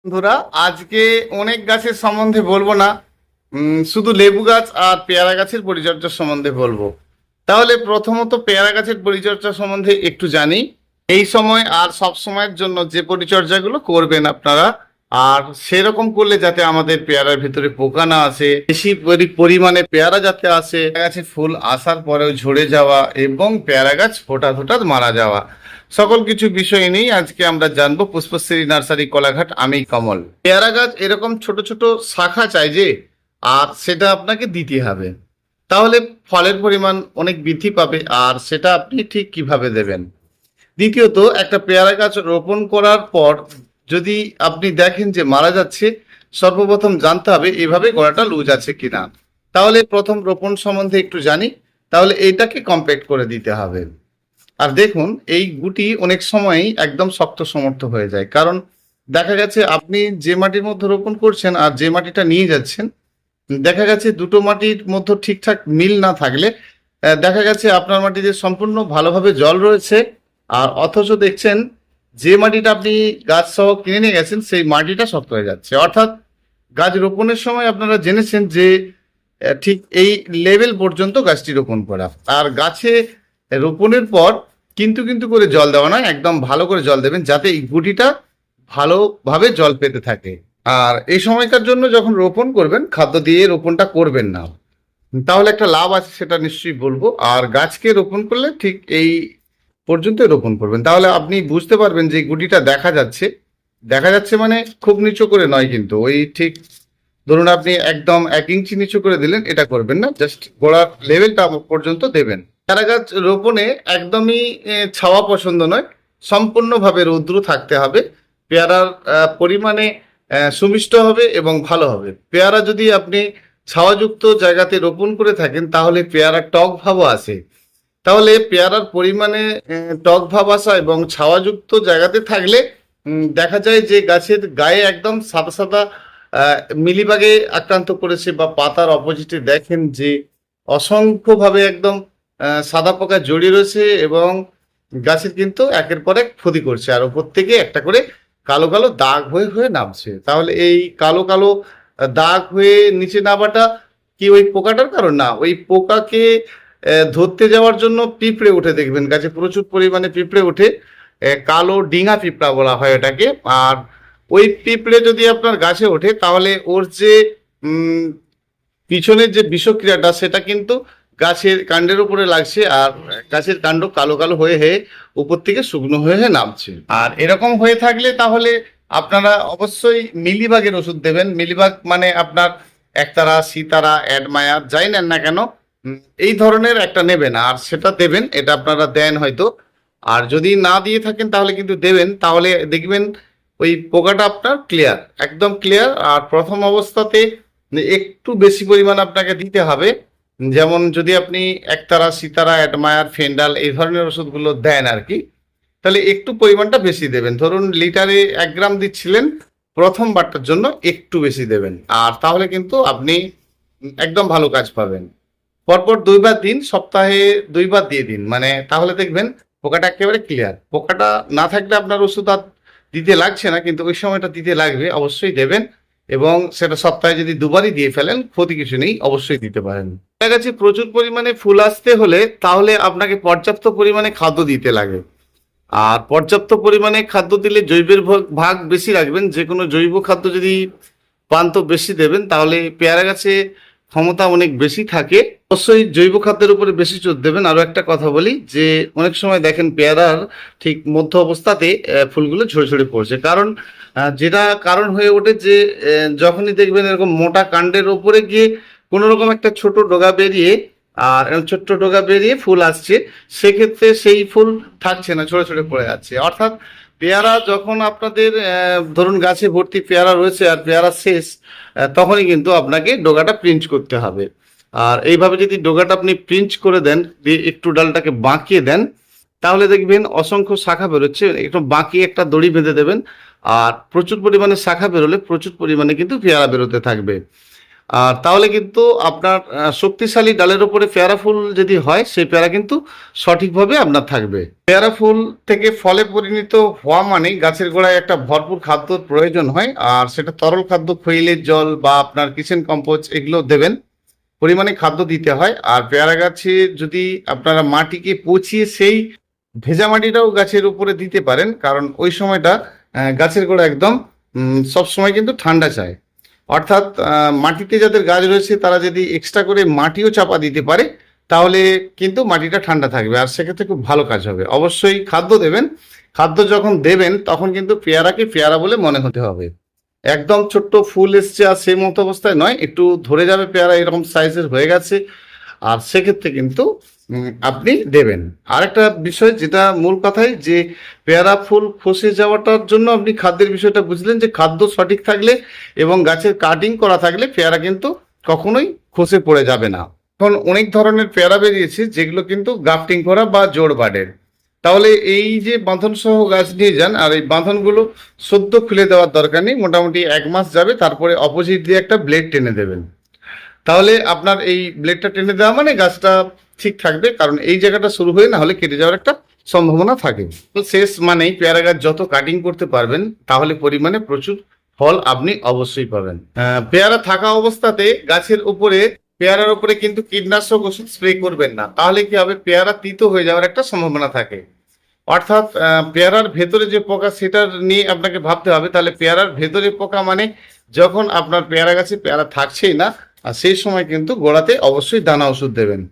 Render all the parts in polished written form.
বন্ধুরা, আজকে অনেক গাছের সম্বন্ধে বলবো না, শুধু লেবু গাছ আর পেয়ারা গাছের পরিচর্যা সম্বন্ধে বলবো। তাহলে প্রথমত পেয়ারা গাছের পরিচর্যা সম্বন্ধে একটু জানি। এই সময় আর সব সময়ের জন্য যে পরিচর্যাগুলো করবেন আপনারা, আর সেরকম করলে যাতে আমাদের পেয়ারার ভিতরে পোকা না আসে, বেশি পরিমাণে পেয়ারা যাতে আসে, গাছে ফুল আসার পরেও ঝরে যাওয়া এবং পেয়ারা গাছ হঠাৎ হঠাৎ মারা যাওয়া, সকল কিছু বিষয় নিয়েই আজকে আমরা জানবো পুষ্পশ্রী নার্সারি কোলাঘাট। আমি কমল। পেয়ারা গাছ এরকম ছোট ছোট শাখা চাই যে, আর সেটা আপনাকে দিতে হবে, তাহলে ফলের পরিমাণ অনেক বৃদ্ধি পাবে। আর সেটা আপনি ঠিক কিভাবে দেবেন। দ্বিতীয়ত, একটা পেয়ারা গাছ রোপণ করার পর যদি আপনি দেখেন যে মারা যাচ্ছে, সর্বপ্রথম জানতে হবে এভাবে গোড়াটা লুজ আছে কিনা। তাহলে প্রথম রোপণ সম্বন্ধে একটু জানি, তাহলে এইটাকে কম্প্যাক্ট করে দিতে হবে। আর দেখুন, এই গুটি অনেক সময়ই একদম শক্ত সমর্থ হয়ে যায়, কারণ দেখা গেছে আপনি যে মাটির মধ্যে রোপণ করছেন আর যে মাটিটা নিয়ে যাচ্ছেন, দেখা গেছে দুটো মাটির মধ্যে ঠিকঠাক মিল না থাকলে দেখা গেছে আপনার মাটিতে সম্পূর্ণ ভালোভাবে জল রয়েছে, আর অথচ দেখছেন যে মাটিটা আপনি গাছ সহ কিনে নিয়ে গেছেন সেই মাটিটা শক্ত হয়ে যাচ্ছে। অর্থাৎ গাছ রোপণের সময় আপনারা জেনেছেন যে ঠিক এই লেভেল পর্যন্ত গাছটি রোপণ করা, আর গাছে রোপণের পর কিন্তু কিন্তু করে জল দেওয়া নয়, একদম ভালো করে জল দেবেন যাতে এই গুটিটা ভালোভাবে জল পেতে থাকে। আর এই সময়কার জন্য যখন রোপণ করবেন, খাদ্য দিয়ে রোপণটা করবেন না, তাহলে একটা লাভ আছে সেটা নিশ্চয়ই বলবো। আর গাছকে রোপণ করলে ঠিক এই পর্যন্ত রোপণ করবেন, তাহলে আপনি বুঝতে পারবেন যে গুটিটা দেখা যাচ্ছে। দেখা যাচ্ছে মানে খুব নিচু করে নয়, কিন্তু ওই ঠিক ধরুন আপনি একদম 1 ইঞ্চি নিচু করে দিলেন, এটা করবেন না, জাস্ট গোড়ার লেভেলটা পর্যন্ত দেবেন। চারা গাছ রোপণে একদমই ছাওয়া পছন্দ নয়, সম্পূর্ণভাবে রৌদ্র থাকতে হবে। পেয়ারার পরিমাণে সুমিষ্ট হবে এবং ভালো হবে। পেয়ারা যদি আপনি ছাওয়াযুক্ত জায়গাতে রোপণ করে থাকেন, তাহলে পেয়ারা টক ভাবও আসে। তাহলে পেয়ারার পরিমাণে টক ভাব আসা এবং ছাওয়াযুক্ত জায়গাতে থাকলে দেখা যায় যে গাছের গায়ে একদম সাদা সাদা মিলিবাগে আক্রান্ত করেছে, বা পাতার অপোজিটে দেখেন যে অসংখ্যভাবে একদম সাদা পোকা জড়িয়ে রয়েছে এবং গাছের কিন্তু একের পর এক ক্ষতি করছে, আর ওপর থেকে একটা করে কালো কালো দাগ হয়ে হয়ে নামছে। তাহলে এই কালো কালো দাগ হয়ে নিচে নামাটা কি ওই পোকাটার কারণ? না, ওই পোকাকে ধরতে যাওয়ার জন্য পিঁপড়ে উঠে, দেখবেন গাছে প্রচুর পরিমাণে পিঁপড়ে উঠে, কালো ডিঙা পিঁপড়া বলা হয় এটাকে। আর ওই পিঁপড়ে যদি আপনার গাছে ওঠে, তাহলে ওর যে পিছনের যে বিষক্রিয়াটা সেটা কিন্তু গাছের কাণ্ডের উপরে লাগছে, আর গাছের কাণ্ড কালো কালো হয়ে হয়ে উপর থেকে শুকনো হয়ে হয়ে নামছে। আর এরকম হয়ে থাকলে তাহলে আপনারা অবশ্যই মিলিবাগের ওষুধ দেবেন। মিলিবাগ মানে আপনার একতারা, সিতারা, অ্যাডমায়ার যাই নেন না কেন, এই ধরনের একটা নেবেন, আর সেটা দেবেন। এটা আপনারা দেন হয়তো, আর যদি না দিয়ে থাকেন তাহলে কিন্তু দেবেন। তাহলে দেখবেন ওই পোকাটা আপনার ক্লিয়ার, একদম ক্লিয়ার। আর প্রথম অবস্থাতে একটু বেশি পরিমাণ আপনাকে দিতে হবে। যেমন যদি আপনি একতারা, সিতারা, অ্যাডমায়ার, ফেন্ডাল এই ধরনের ওষুধগুলো দেন আর কি, তাহলে একটু পরিমাণটা বেশি দেবেন। ধরুন লিটারে 1 গ্রাম দিচ্ছিলেন, প্রথমবারটার জন্য একটু বেশি দেবেন, আর তাহলে কিন্তু আপনি একদম ভালো কাজ পাবেন। পরপর 2 বার দিন, সপ্তাহে 2 বার দিয়ে দিন, মানে তাহলে দেখবেন পোকাটা একেবারে ক্লিয়ার। পোকাটা না থাকলে আপনার ওষুধ আর দিতে লাগছে না, কিন্তু ওই সময়টা দিতে লাগবে, অবশ্যই দেবেন। এবং সেটা সপ্তাহে যদি 2বারই দিয়ে ফেলেন, ক্ষতি কিছু নেই, অবশ্যই দিতে পারেন। দেখা গেছে প্রচুর পরিমাণে ফুল আসতে হলে তাহলে আপনাকে পর্যাপ্ত পরিমাণে খাদ্য দিতে লাগে। আর পর্যাপ্ত পরিমাণে খাদ্য দিলে জৈবের ভাগ বেশি রাখবেন। যে কোনো জৈব খাদ্য যদি পান তো বেশি দেবেন, তাহলে পেয়ারা গাছে ক্ষমতা অনেক বেশি থাকে। অবশ্যই জৈব খাদ্যের উপরে বেশি জোর দেবেন। আরও একটা কথা বলি যে অনেক সময় দেখেন পেয়ারার ঠিক মধ্য অবস্থাতে ফুলগুলো ঝরে ঝরে পড়ছে, কারণ যেটা কারণ হয়ে ওঠে যে যখনই দেখবেন এরকম মোটা কাণ্ডের ওপরে গিয়ে কোনো রকম একটা ছোট ডগা বেরিয়ে, আর ছোট্ট ডগা বেরিয়ে ফুল আসছে, সেক্ষেত্রে সেই ফুল থাকছে না, ছড়ে ছড়ে পড়ে যাচ্ছে। অর্থাৎ পেয়ারা যখন আপনাদের ধরুন গাছে ভর্তি পেয়ারা রয়েছে আর পেয়ারা শেষ, তখনই কিন্তু আপনাকে ডগাটা প্রিঞ্চ করতে হবে। আর এইভাবে যদি ডগাটা আপনি প্রিঞ্চ করে দেন, দিয়ে একটু ডালটাকে বাঁকিয়ে দেন, তাহলে দেখবেন অসংখ্য শাখা বেরোচ্ছে। একটু বাঁকিয়ে একটা দড়ি বেঁধে দেবেন, আর প্রচুর পরিমাণে শাখা বেরোলে প্রচুর পরিমাণে কিন্তু পেয়ারা বেরোতে থাকবে। আর তাহলে কিন্তু আপনার শক্তিশালী ডালের উপরে পেয়ারা ফুল যদি হয় সেই পেয়ারা কিন্তু সঠিকভাবে আপনার থাকবে। পেয়ারা ফুল থেকে ফলে পরিণত হওয়া মানে গাছের গোড়ায় একটা ভরপুর খাদ্যর প্রয়োজন হয়, আর সেটা তরল খাদ্য, খৈলের জল বা আপনার কিচেন কম্পোস্ট এগুলো দেবেন, পরিমাণে খাদ্য দিতে হয়। আর পেয়ারা গাছে যদি আপনারা মাটিকে পচিয়ে সেই ভেজা মাটিটাও গাছের উপরে দিতে পারেন, কারণ ওই সময়টা গাছের গোড়া একদম সব সময় কিন্তু ঠান্ডা চায়। অর্থাৎ মাটিতে যাদের গাছ রয়েছে তারা যদি এক্সট্রা করে মাটিও চাপা দিতে পারে তাহলে কিন্তু মাটিটা ঠান্ডা থাকবে, আর সেক্ষেত্রে খুব ভালো কাজ হবে। অবশ্যই খাদ্য দেবেন, খাদ্য যখন দেবেন তখন কিন্তু পেয়ারাকে পেয়ারা বলে মনে হতে হবে। একদম ছোট্ট ফুল এসছে আর সেই মতো অবস্থায় নয়, একটু ধরে যাবে পেয়ারা এরকম সাইজের হয়ে গেছে, আর সেক্ষেত্রে কিন্তু আপনি দেবেন। আরেকটা বিষয় যেটা মূল কথাই, যে পেয়ারা ফুল খসে যাওয়াটার জন্য আপনি খাদ্যের বিষয়টা বুঝলেন, যে খাদ্য সঠিক থাকলে এবং গাছের কাটিং করা থাকলে পেয়ারা কিন্তু কখনোই খসে পড়ে যাবে না। এখন অনেক ধরনের পেয়ারা বেরিয়েছে যেগুলো কিন্তু গ্রাফটিং করা বা জোড় বাডের। তাহলে এই যে বাঁধন সহ গাছ নিয়ে যান, আর এই বাঁধনগুলো সদ্য খুলে দেওয়ার দরকার নেই, মোটামুটি 1 মাস যাবে, তারপরে অপোজিট দিয়ে একটা ব্লেড টেনে দেবেন। তাহলে আপনার এই ব্লেডটা টেনে দেওয়া মানে গাছটা ঠিক থাকবে, কারণ এই জায়গাটা শুরু হয়ে না হলে কেটে যাওয়ার একটা সম্ভাবনা থাকে। তো শেষ মানেই পেয়ারা গাছ যত কাটিং করতে পারবেন তাহলে পরিমাণে প্রচুর ফল আপনি অবশ্যই পাবেন। পেয়ারা থাকা অবস্থাতে গাছের উপরে, পেয়ারার উপরে কিন্তু কীটনাশক ওষুধ স্প্রে করবেন না, তাহলে কি হবে, পেয়ারা তিতো হয়ে যাওয়ার একটা সম্ভাবনা থাকে। অর্থাৎ পেয়ারার ভেতরে যে পোকা সেটা নিয়ে আপনাকে ভাবতে হবে। তাহলে পেয়ারার ভেতরে পোকা মানে যখন আপনার পেয়ারা গাছে পেয়ারা থাকছেই না, আর সেই সময় কিন্তু গোড়াতে অবশ্যই দানা ওষুধ দেবেন।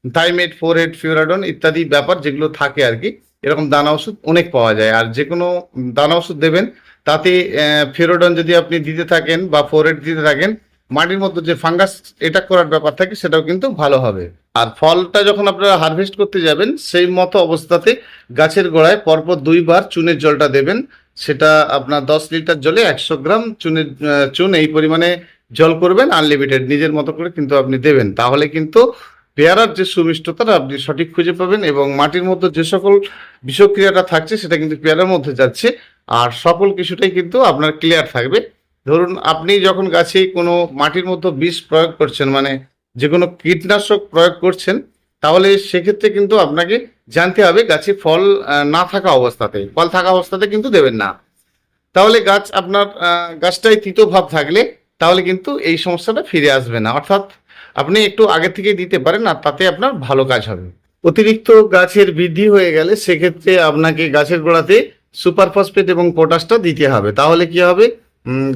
থাইমেট, ফোরহেড, ফিউরাডন ইত্যাদি ব্যাপার যেগুলো থাকে আর কি, এরকম দানা ওষুধ অনেক পাওয়া যায়। আর যে কোনো দানা ওষুধ দেবেন তাতে ফিউরাডন যদি আপনি দিতে থাকেন বা ফোরহেড দিতে থাকেন, মাটির মধ্যে যে ফাঙ্গাস অ্যাটাক করার ব্যাপার থাকে সেটাও কিন্তু ভালো হবে। আর ফলটা যখন আপনারা হারভেস্ট করতে যাবেন সেই মতো অবস্থাতে গাছের গোড়ায় পরপর 2 বার চুনের জলটা দেবেন। সেটা আপনার 10 লিটার জলে 100 গ্রাম চুন এই পরিমাণে জল করবেন, আনলিমিটেড নিজের মতো করে কিন্তু আপনি দেবেন। তাহলে কিন্তু পেয়ারার যে সুমিষ্টতা আপনি সঠিক খুঁজে পাবেন, এবং মাটির মধ্যে যে সকল বিষক্রিয়াটা থাকছে সেটা কিন্তু পেয়ারার মধ্যে যাচ্ছে, আর সকল কিছুটাই কিন্তু আপনার ক্লিয়ার থাকবে। ধরুন আপনি যখন গাছে কোনো মাটির মধ্যে বিষ প্রয়োগ করছেন, মানে যে কোনো কীটনাশক প্রয়োগ করছেন, তাহলে সেক্ষেত্রে কিন্তু আপনাকে জানতে হবে গাছে ফল না থাকা অবস্থাতে, ফল থাকা অবস্থাতে কিন্তু দেবেন না। তাহলে গাছ আপনার গাছটাই তিতো ভাব থাকলে তাহলে কিন্তু এই সমস্যাটা ফিরে আসবে না। অর্থাৎ আপনি একটু আগে থেকে দিতে পারেন, আর তাতে আপনার ভালো কাজ হবে। অতিরিক্ত গাছের বৃদ্ধি হয়ে গেলে সেক্ষেত্রে আপনাকে গাছের গোড়াতে সুপার ফসফেট এবং পটাশটা দিতে হবে। তাহলে কি হবে,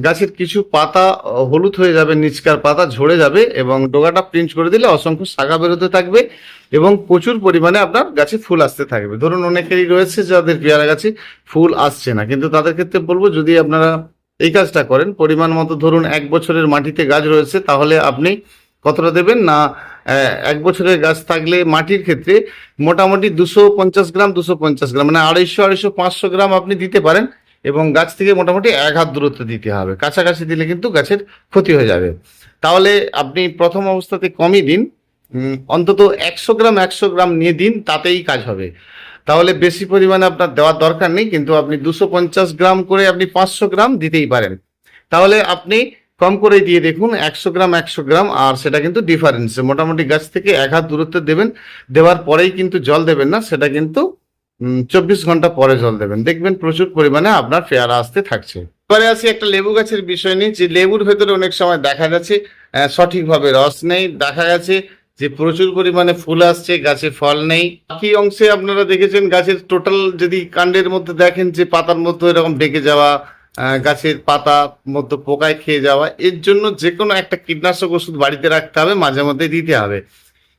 গাছের কিছু পাতা হলুদ হয়ে যাবে, নিচকার পাতা ঝরে যাবে, এবং ডোগাটা প্রিন্ট করে দিলে অসংখ্য শাখা বেরোতে থাকবে এবং প্রচুর পরিমাণে আপনার গাছে ফুল আসতে থাকবে। ধরুন অনেকেরই রয়েছে যাদের পেয়ারা গাছে ফুল আসছে না, কিন্তু তাদের ক্ষেত্রে বলবো যদি আপনারা এই কাজটা করেন, পরিমাণ মতো ধরুন 1 বছরের মাটিতে গাছ রয়েছে, তাহলে আপনি কতটা দেবেন না, 1 বছরের গাছ থাকলে মাটির ক্ষেত্রে মোটামুটি 250 গ্রাম 250 গ্রাম মানে 250-500 গ্রাম আপনি দিতে পারেন, এবং গাছ থেকে মোটামুটি 1 হাত দূরত্ব দিতে হবে। কাছাকাছি দিলে কিন্তু গাছের ক্ষতি হয়ে যাবে। তাহলে আপনি প্রথম অবস্থাতে কমই দিন, অন্তত 100 গ্রাম নিয়ে দিন, তাতেই কাজ হবে। তাহলে বেশি পরিমাণে আপনার দেওয়ার দরকার নেই, কিন্তু আপনি 250 গ্রাম করে আপনি 500 গ্রাম দিতেই পারেন। তাহলে আপনি কম করে দিয়ে দেখুন 100 গ্রাম, আর সেটা কিন্তু ডিফারেন্স মোটামুটি গাছ থেকে 1 হাত দূরত্বে দেবেন। দেওয়ার পরেই কিন্তু জল দেবেন না, সেটা কিন্তু 24 ঘন্টা পরে জল দেবেন, দেখবেন প্রচুর পরিমাণে আপনার পেয়ারা আসতে থাকছে। এবারে আসি একটা লেবু গাছের বিষয় নিয়ে, যে লেবুর ভেতরে অনেক সময় দেখা যাচ্ছে সঠিকভাবে রস নেই, দেখা গেছে যে প্রচুর পরিমাণে ফুল আসছে, গাছে ফল নেই। বাকি অংশে আপনারা দেখেছেন গাছের টোটাল যদি কাণ্ডের মধ্যে দেখেন যে পাতার মধ্যে এরকম বেঁকে যাওয়া, গাছের পাতা মধ্যে পোকায় খেয়ে যাওয়া, এর জন্য যে কোনো একটা কীটনাশক ওষুধ বাড়িতে রাখতে হবে, মাঝে মধ্যে দিতে হবে।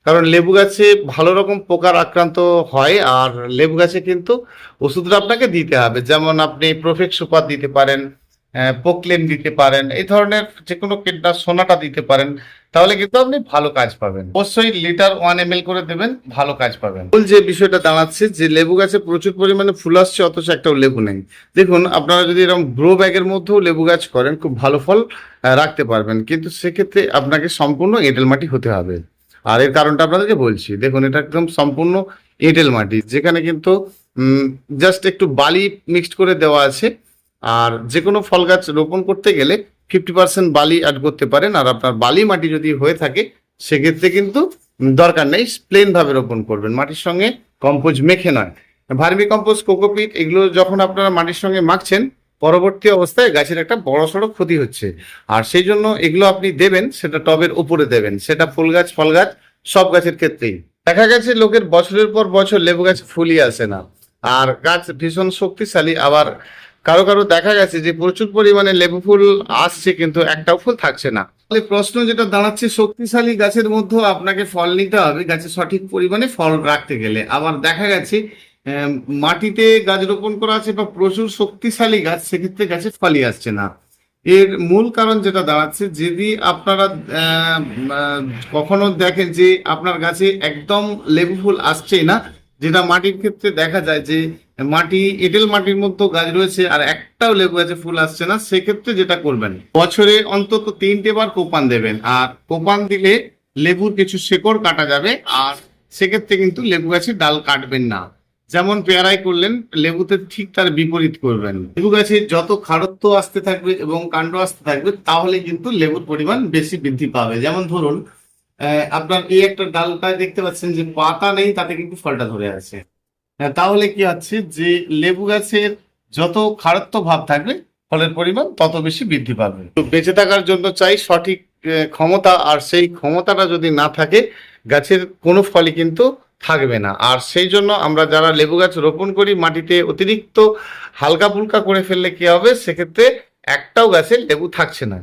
কারণ লেবু গাছে ভালো রকম পোকার আক্রান্ত হয়, আর লেবু গাছে কিন্তু ওষুধটা আপনাকে দিতে হবে। যেমন আপনি প্রোফেক্স সুপার দিতে পারেন, পোকলেন দিতে পারেন, এই ধরনের যে কোনো কীটনাশক সোনাটা দিতে পারেন, তাহলে কিন্তু আপনি ভালো কাজ পাবেন। অবশ্যই লিটার 1 ml করে দেবেন, ভালো কাজ পাবেন। মূল যে বিষয়টা দাঁড়াচ্ছে যে লেবু গাছে প্রচুর পরিমাণে ফুল আসছে অথচ একটাও লেবু নেই। দেখুন আপনারা যদি এরকম গ্রো ব্যাগের মধ্যেও লেবু গাছ করেন খুব ভালো ফল রাখতে পারবেন, কিন্তু সেক্ষেত্রে আপনাকে সম্পূর্ণ এঁটেল মাটি হতে হবে। আর এর কারণটা আপনাদেরকে বলছি, দেখুন এটা একদম সম্পূর্ণ এঁটেল মাটি, যেখানে কিন্তু জাস্ট একটু বালি মিক্সড করে দেওয়া আছে। আর যে কোনো ফল গাছ রোপণ করতে গেলে 50% বালি অ্যাড করতে পারেন। আর আপনার বালি মাটি যদি হয়ে থাকে সেক্ষেত্রে কিন্তু দরকার নেই, প্লেন ভাবে রোপণ করবেন, মাটির সঙ্গে কম্পোজ মেখে নয়। ভার্মি কম্পোস্ট, কোকোপিট এগুলো যখন আপনারা মাটির সঙ্গে মাখছেন, পরবর্তী অবস্থায় গাছের একটা বড়সড় ক্ষতি হচ্ছে। আর সেই জন্য এগুলো আপনি দেবেন, সেটা টবের উপরে দেবেন, সেটা ফুল গাছ, ফল গাছ, সব গাছের ক্ষেত্রেই। দেখা গেছে লোকের বছরের পর বছর লেবু গাছ ফুলই আসে না, আর গাছ ভীষণ শক্তিশালী। আবার কারো কারো দেখা গেছে যে প্রচুর পরিমাণে লেবু ফুল আসছে কিন্তু একটাও ফুল থাকছে না। তাহলে প্রশ্ন যেটা দাঁড়াচ্ছে, শক্তিশালী গাছের মধ্যেও আপনাকে ফল নিতে হবে গাছে সঠিক পরিমাণে ফল রাখতে গেলে। আবার দেখা গেছে মাটিতে গাছ রোপণ করা আছে বা প্রচুর শক্তিশালী গাছ, সেক্ষেত্রে গাছে ফলই আসছে না। এর মূল কারণ যেটা দাঁড়াচ্ছে, যদি আপনারা কখনো দেখেন যে আপনার গাছে একদম লেবু ফুল আসছেই না, যেটা মাটির ক্ষেত্রে দেখা যায় যে মাটি এঁটেল মাটির মধ্যে গাছ রয়েছে আর একটাও লেবু গাছে ফুল আসছে না, সেক্ষেত্রে যেটা করবেন, বছরে অন্তত 3টে বার কোপান দেবেন। আর কোপান দিলে লেবুর কিছু শেকড় কাটা যাবে, আর সেক্ষেত্রে কিন্তু লেবু গাছের ডাল কাটবেন না। যেমন পেয়ারায় করলেন, লেবুতে ঠিক তার বিপরীত করবেন। লেবু গাছে যত খাড়ত্ব আসতে থাকবে এবং কাণ্ড আসতে থাকবে, তাহলে কিন্তু লেবুর পরিমাণ বেশি বৃদ্ধি পাবে। যেমন ধরুন আপনার এই একটা ডালটা দেখতে পাচ্ছেন যে পাতা নেই, তাতে কিন্তু ফলটা ধরে আছে। তাহলে কি হচ্ছে যে লেবু গাছের যত খাড়ত্ব ভাব থাকবে, ফলের পরিমাণ তত বেশি বৃদ্ধি পাবে। তো বেঁচে থাকার জন্য চাই সঠিক ক্ষমতা, আর সেই ক্ষমতাটা যদি না থাকে, গাছের কোনো ফলই কিন্তু থাকবে না। আর সেই জন্য আমরা যারা লেবু গাছ রোপণ করি, মাটিতে অতিরিক্ত হালকা ফুলকা করে ফেললে কি হবে, সেক্ষেত্রে একটাও গাছে লেবু থাকছে না।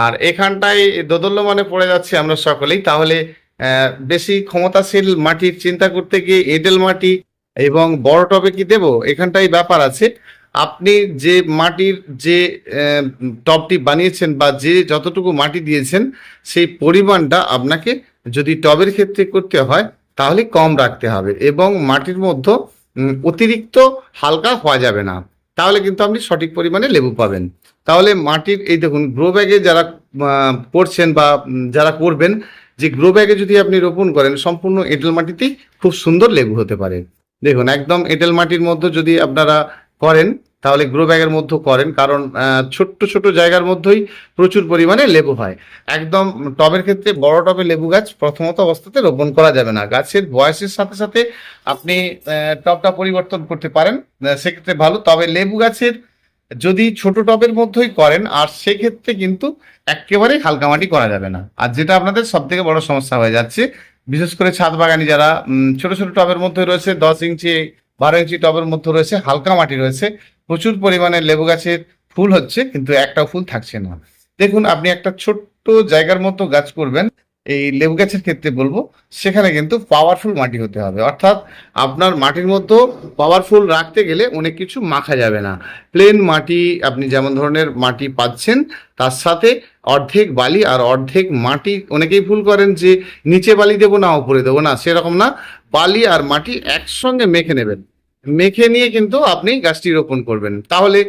আর এখানটায় দোদুল্যমানে পড়ে যাচ্ছে আমরা সকলেই। তাহলে বেশি ক্ষমতাশীল মাটির চিন্তা করতে গিয়ে এঁটেল মাটি এবং বড় টবে কি দেব, এখানটাই ব্যাপার আছে। আপনি যে মাটির যে টবটি বানিয়েছেন বা যে যতটুকু মাটি দিয়েছেন, সেই পরিমাণটা আপনাকে যদি টবের ক্ষেত্রে করতে হয় তাহলে কম রাখতে হবে, এবং মাটির মধ্যে অতিরিক্ত হালকা হওয়া যাবে না, তাহলে কিন্তু আপনি সঠিক পরিমাণে লেবু পাবেন। তাহলে মাটির এই দেখুন, গ্রো ব্যাগে যারা করছেন বা যারা করবেন, যে গ্রো ব্যাগে যদি আপনি রোপণ করেন, সম্পূর্ণ এঁটেল মাটিতেই খুব সুন্দর লেবু হতে পারে। দেখুন, একদম এঁটেল মাটির মধ্যে যদি আপনারা করেন, তাহলে গ্রো ব্যাগের মধ্যে করেন, কারণ ছোট্ট ছোট জায়গার মধ্যেই প্রচুর পরিমাণে লেবু হয়। একদম টবের ক্ষেত্রে, বড় টবে লেবু গাছ প্রথমত অবস্থাতে রোপণ করা যাবে না। গাছের বয়সের সাথে সাথে আপনি টবটা পরিবর্তন করতে পারেন, সেক্ষেত্রে ভালো। তবে লেবু গাছের যদি ছোট টবের মধ্যেই করেন, আর সেক্ষেত্রে কিন্তু একেবারেই হালকা মাটি করা যাবে না। আর যেটা আপনাদের সব থেকে বড় সমস্যা হয়ে যাচ্ছে, বিশেষ করে ছাদ বাগানি যারা ছোট ছোট টবের মধ্যে রয়েছে, 10 ইঞ্চি 12 ইঞ্চি টবের মধ্যে রয়েছে, হালকা মাটি রয়েছে, প্রচুর পরিমাণে লেবু গাছের ফুল হচ্ছে কিন্তু একটাও ফুল থাকছে না। দেখুন, আপনি একটা ছোট্ট জায়গার মতো গাছ করবেন, এই লেবু গাছের ক্ষেত্রে বলবো, সেখানে কিন্তু পাওয়ারফুল মাটি হতে হবে। অর্থাৎ আপনার মাটির মধ্যে পাওয়ারফুল রাখতে গেলে অনেক কিছু মাখা যাবে না। প্লেন মাটি আপনি যেমন ধরনের মাটি পাচ্ছেন, তার সাথে অর্ধেক বালি আর অর্ধেক মাটি। অনেকেই ভুল করেন যে নিচে বালি দেবো না উপরে দেবো, না, সেরকম না। বালি আর মাটি একসঙ্গে মেখে নেবেন, মেখে নিয়ে কিন্তু আপনি গাছটি রোপণ করবেন। তাহলে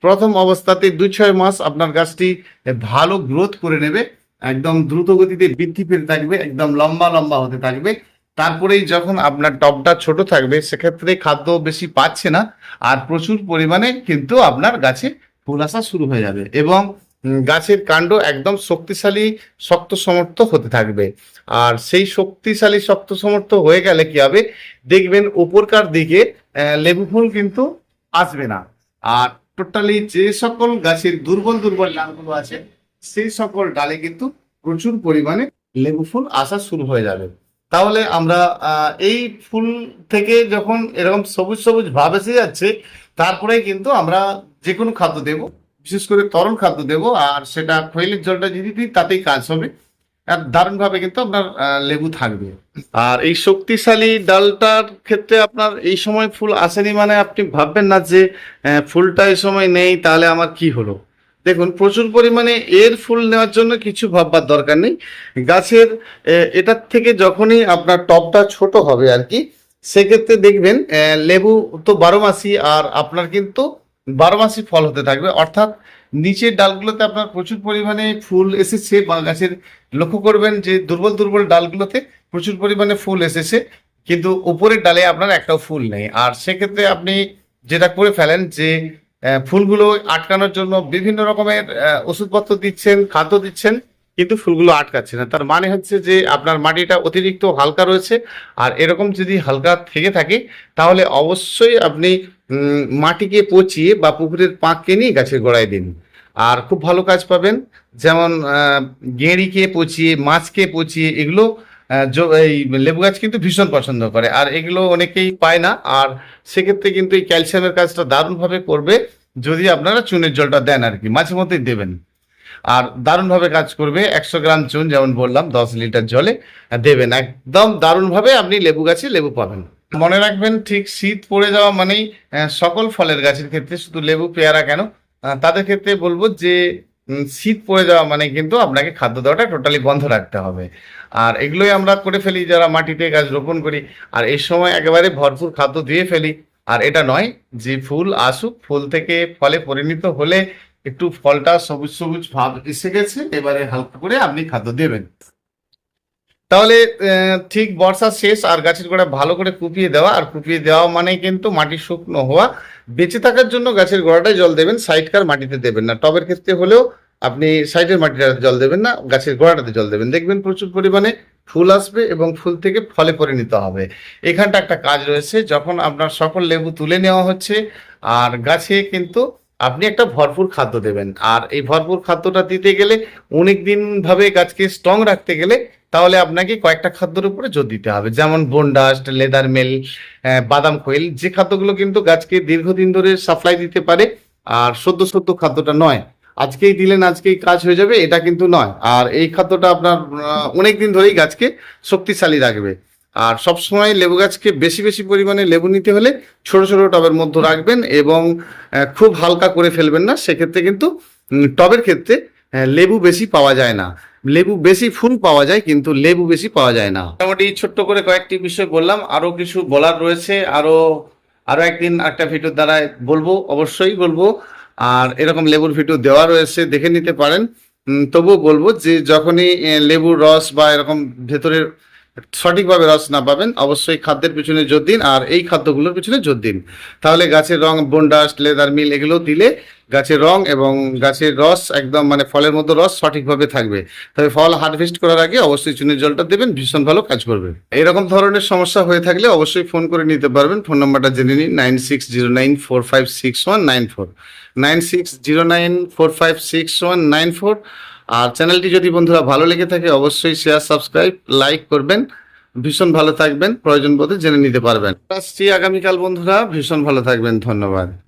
প্রথম অবস্থাতে 2-6 মাস আপনার গাছটি ভালো গ্রোথ করে নেবে, একদম দ্রুত গতিতে বৃদ্ধি পেতে থাকবে, একদম লম্বা লম্বা হতে থাকবে। তারপরেই যখন আপনার টবটা ছোট থাকবে, সেক্ষেত্রে খাদ্য বেশি পাচ্ছে না, আর প্রচুর পরিমাণে কিন্তু আপনার গাছে ফুল আসা শুরু হয়ে যাবে, এবং গাছের কাণ্ড একদম শক্তিশালী, শক্ত সমর্থ হতে থাকবে। আর সেই শক্তিশালী শক্ত সমর্থ হয়ে গেলে কি হবে, দেখবেন উপরকার দিকে লেবু ফুল কিন্তু আসবে না। আর টোটালি যে সকল গাছের দুর্বল দুর্বল ডালগুলো আছে, সেই সকল ডালে কিন্তু প্রচুর পরিমাণে লেবু ফুল আসা শুরু হয়ে যাবে। তাহলে আমরা এই ফুল থেকে যখন এরকম সবুজ সবুজ ভাব এসে যাচ্ছে, তারপরে কিন্তু আমরা যে কোনো খাদ্য দেব, বিশেষ করে তরল খাদ্য দেব, আর সেটা খৈলের জলটা যদি দিই তাতেই কাজ হবে। আর দারুণভাবে কিন্তু আপনার লেবু থাকবে। আর এই শক্তিশালী ডালটার ক্ষেত্রে আপনার এই সময় ফুল আসেনি মানে আপনি ভাববেন না যে ফুলটা এই সময় নেই, তাহলে আমার কি হলো। দেখুন, প্রচুর পরিমাণে এর ফুল নেওয়ার জন্য কিছু ভাববার দরকার নেই। গাছের এটার থেকে যখনই আপনার টবটা ছোট হবে আর কি, সেক্ষেত্রে দেখবেন লেবু তো 12 মাসই, আর আপনার কিন্তু 12 মাসই ফল হতে থাকবে। অর্থাৎ নিচের ডালগুলোতে আপনার প্রচুর পরিমাণে ফুল এসেছে, বা গাছের লক্ষ্য করবেন যে দুর্বল দুর্বল ডালগুলোতে প্রচুর পরিমাণে ফুল এসেছে, কিন্তু উপরের ডালে আপনার একটাও ফুল নেই। আর সেক্ষেত্রে আপনি যেটা করে ফেলেন যে ফুলগুলো আটকানোর জন্য বিভিন্ন রকমের ওষুধপত্র দিচ্ছেন, খাদ্য দিচ্ছেন, কিন্তু ফুলগুলো আটকাচ্ছে না। তার মানে হচ্ছে যে আপনার মাটিটা অতিরিক্ত হালকা রয়েছে। আর এরকম যদি হালকা থেকে থাকে তাহলে অবশ্যই আপনি মাটিকে পচিয়ে বা পুকুরের পাঁককে নিয়ে গাছের গোড়ায় দিন, আর খুব ভালো কাজ পাবেন। যেমন গেঁড়িকে পচিয়ে, মাছকে পচিয়ে, এগুলো এই লেবু গাছ কিন্তু ভীষণ পছন্দ করে, আর এগুলো অনেকেই পায় না। আর সেক্ষেত্রে কিন্তু এই ক্যালসিয়ামের কাজটা দারুণভাবে করবে যদি আপনারা চুনের জলটা দেন, আর কি মাঝে মধ্যেই দেবেন। আর দারুণভাবে কাজ করবে। 100 গ্রাম চুন যেমন বললাম 10 লিটার জলে দেবেন, একদম দারুণভাবে আপনি লেবু গাছে লেবু পাবেন। মনে রাখবেন, ঠিক শীত পড়ে যাওয়া মানেই সকল ফলের গাছের ক্ষেত্রে, শুধু লেবু পেয়ারা কেন, তাদের ক্ষেত্রে বলবো যে শীত পড়ে যাওয়া মানে কিন্তু আপনাকে খাদ্য দেওয়াটা টোটালি বন্ধ রাখতে হবে। আর এগুলোই আমরা করে ফেলি যারা মাটিতে গাছ রোপণ করি, আর এই সময় একেবারে ভরপুর খাদ্য দিয়ে ফেলি। আর এটা নয় যে ফুল আসুক, ফুল থেকে ফলে পরিণত হলে একটু ফলটা সবুজ সবুজ ভাব এসে গেছে, এবারে হালকা করে আপনি খাদ্য দেবেন। তাহলে ঠিক বর্ষা শেষ আর গাছের গোড়া ভালো করে কুপিয়ে দেওয়া, আর কুপিয়ে দেওয়া মানে কিন্তু মাটি শুকনো হওয়া। বেঁচে থাকার জন্য গাছের গোড়াটায় জল দেবেন, সাইডকার মাটিতে দেবেন না। টবের ক্ষেত্রে হলেও আপনি সাইডের মাটিটাতে জল দেবেন না, গাছের গোড়াটাতে জল দেবেন, দেখবেন প্রচুর পরিমাণে ফুল আসবে এবং ফুল থেকে ফলে পরিণত হবে। এখানটা একটা কাজ রয়েছে, যখন আপনার সকল লেবু তুলে নেওয়া হচ্ছে আর গাছে কিন্তু আপনি একটা ভরপুর খাদ্য দেবেন। আর এই ভরপুর খাদ্যটা দিতে গেলে, অনেক দিন ভাবে গাছকে স্ট্রং রাখতে গেলে, তাহলে আপনাকে কয়েকটা খাদ্যের উপরে জোর দিতে হবে। যেমন বোনডাস্ট, লেদার মেল, বাদাম খৈল, যে খাদ্যগুলো কিন্তু গাছকে দীর্ঘদিন ধরে সাপ্লাই দিতে পারে। আর সদ্য সদ্য খাদ্যটা নয়, আজকেই দিলেন আজকেই কাজ হয়ে যাবে, এটা কিন্তু নয়। আর এই খাদ্যটা আপনার অনেক দিন ধরেই গাছকে শক্তিশালী রাখবে। আর সবসময় লেবু গাছকে বেশি বেশি পরিমাণে লেবু নিতে হলে ছোট ছোট টবের মধ্যে রাখবেন এবং খুব হালকা করে ফেলবেন না। সেক্ষেত্রে কিন্তু টবের ক্ষেত্রে লেবু বেশি পাওয়া যায় না। লেবু বেশি ফুল পাওয়া যায় কিন্তু লেবু বেশি পাওয়া যায় না। মোটামুটি ছোট্ট করে কয়েকটি বিষয় বললাম, আরো কিছু বলার রয়েছে, আরো আরো একদিন একটা ভিডিওর দ্বারা বলবো, অবশ্যই বলবো। আর এরকম লেবুর ভিডিও দেওয়া রয়েছে, দেখে নিতে পারেন। তবুও বলবো যে যখনই লেবুর রস বা এরকম ভেতরের সঠিকভাবে রস না পাবেন, অবশ্যই খাদ্যের পিছনে জোর দিন, আর এই খাদ্যগুলোর পিছনে জোর দিন। তাহলে গাছের রং, বোনডাস্ট, লেদার মিল, এগুলো দিলে গাছের রং এবং গাছের রস একদম মানে ফলের মধ্যে রস সঠিকভাবে থাকবে। তবে ফল হারভেস্ট করার আগে অবশ্যই চুনের জলটা দেবেন, ভীষণ ভালো কাজ করবে। এরকম ধরনের সমস্যা হয়ে থাকলে অবশ্যই ফোন করে নিতে পারবেন। ফোন নাম্বারটা জেনে নিন, 9609456194, 9609456194। আর চ্যানেলটি যদি বন্ধুরা ভালো লেগে থাকে অবশ্যই শেয়ার, সাবস্ক্রাইব, লাইক করবেন। ভীষণ ভালো থাকবেন, প্রয়োজন বোধে জেনে নিতে পারবেন। আসছি আগামীকাল বন্ধুরা, ভীষণ ভালো থাকবেন, ধন্যবাদ।